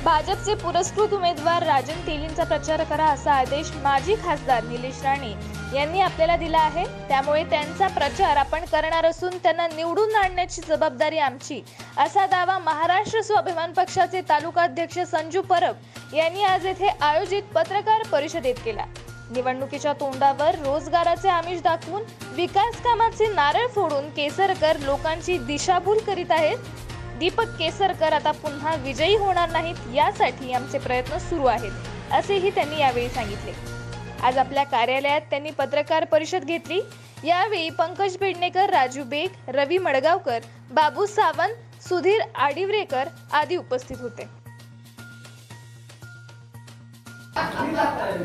भाजपचे पुरस्कृत उमेदवार राजन तेलींचा प्रचार करा असा आदेश माजी खासदार निलेश राणे यांनी आपल्याला दिला आहे। त्यामुळे त्यांचा प्रचार आपण करणार असून त्यांना निवडून आणण्याची जबाबदारी आमची, असा दावा महाराष्ट्र स्वाभिमान पक्षाचे तालुका अध्यक्ष संजू परब यांनी आज येथे आयोजित पत्रकार परिषदेत केला। निवडणुकीच्या तोंडावर रोजगाराचे आमिष दाखवून विकास कामाचे नारळ फोडून केसरकर लोकांची दिशाभूल करीत आहेत। दीपक केसरकर आता पुन्हा विजयी होणार नाहीत, यासाठी आमचे प्रयत्न सुरू आहेत, असेही त्यांनी यावेळी सांगितले। आज आपल्या कार्यालयात त्यांनी पत्रकार परिषद घेतली। यावेळी पंकज पेडणेकर, राजू बेग, रवी मडगावकर, बाबू सावंत, सुधीर आडिवरेकर आदी उपस्थित होते।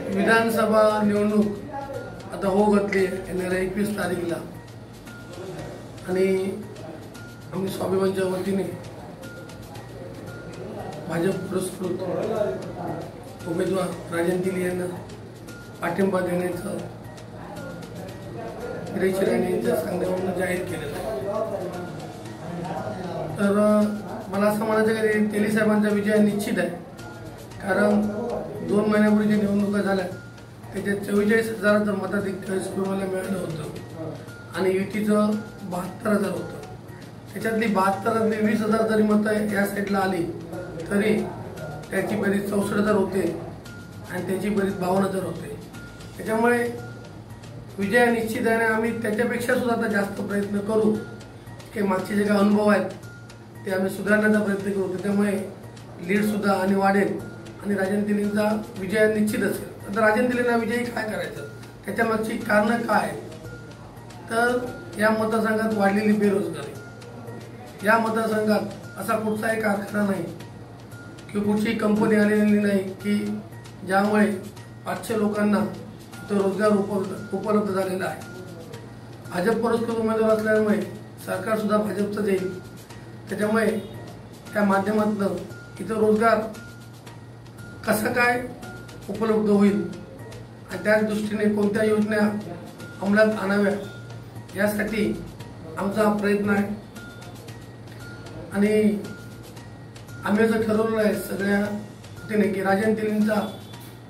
विधानसभा निवडणूक आता हो घातली येणाऱ्या 21 तारीखला आणि आम्ही स्वाभिमानच्या वतीने भाजप पुरस्कृत उमेदवार राजन तेली यांना पाठिंबा देण्याचं निलेश राणे यांच्या सांगण्यावरून जाहीर केलेलं आहे। तर मला असं म्हणायचं की तेली साहेबांचा विजय निश्चित आहे, कारण 2 महिन्यापूर्वी जी निवडणुका झाल्या त्याच्यात 44,000 मताधिक्य मला मिळालं होतं आणि युतीचं 72,000 होतं। त्याच्यातली 72,000 20,000 जरी मतं या साईडला आली तरी त्याची बेरीज 64,000 होते आणि त्याची बेरीज 52,000 होते। त्याच्यामुळे विजय निश्चित आहे आणि आम्ही त्याच्यापेक्षा सुद्धा आता जास्त प्रयत्न करू की मागचे जे काही अनुभव आहेत ते आम्ही सुधारण्याचा प्रयत्न करू। त्यामुळे लीड सुद्धा आणि वाढेल आणि राजन तेलींचा विजय निश्चित असेल। आता राजन तेलींना विजयी काय करायचं, त्याच्या मागची कारणं काय आहेत, तर या मतदारसंघात वाढलेली बेरोजगारी, या मतदारसंघात असा कुठचाही कारखाना नाही किंवा कुठची कंपनी आलेली नाही की ज्यामुळे 500 लोकांना तो रोजगार उपलब्ध झालेला आहे। भाजप पुरस्कृत उमेदवार असल्यामुळे सरकार सुद्धा भाजपचं देईल, त्याच्यामुळे त्या माध्यमातून इथं रोजगार कसा काय उपलब्ध होईल आणि त्याच दृष्टीने कोणत्या योजना अंमलात आणाव्या यासाठी आमचा हा प्रयत्न आहे। आणि आम्ही असं ठरवलं आहे सगळ्या वतीने की राजन तेलींचा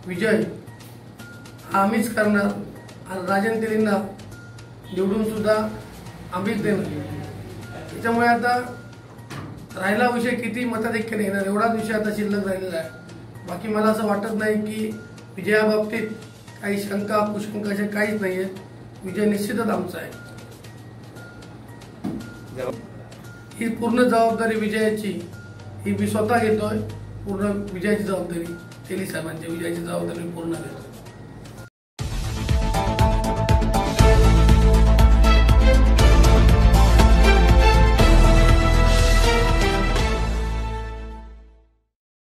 विजय हा आम्हीच करणार आणि राजन तेलींना निवडून सुद्धा आम्हीच देणार। त्याच्यामुळे आता राहिला विषय किती मताधिक्याने येणार एवढाच विषय आता शिल्लक राहिलेला आहे। बाकी मला असं वाटत नाही की विजयाबाबतीत काही शंका कुशंका अशा काहीच नाहीये। विजय निश्चितच आमचा आहे। ही पूर्ण जबाबदारी विजयाची ही मी स्वतः घेतोय। पूर्ण विजयाची जबाबदारी तेली साहेबांच्या विजयाची जबाबदारी पूर्ण घेतो।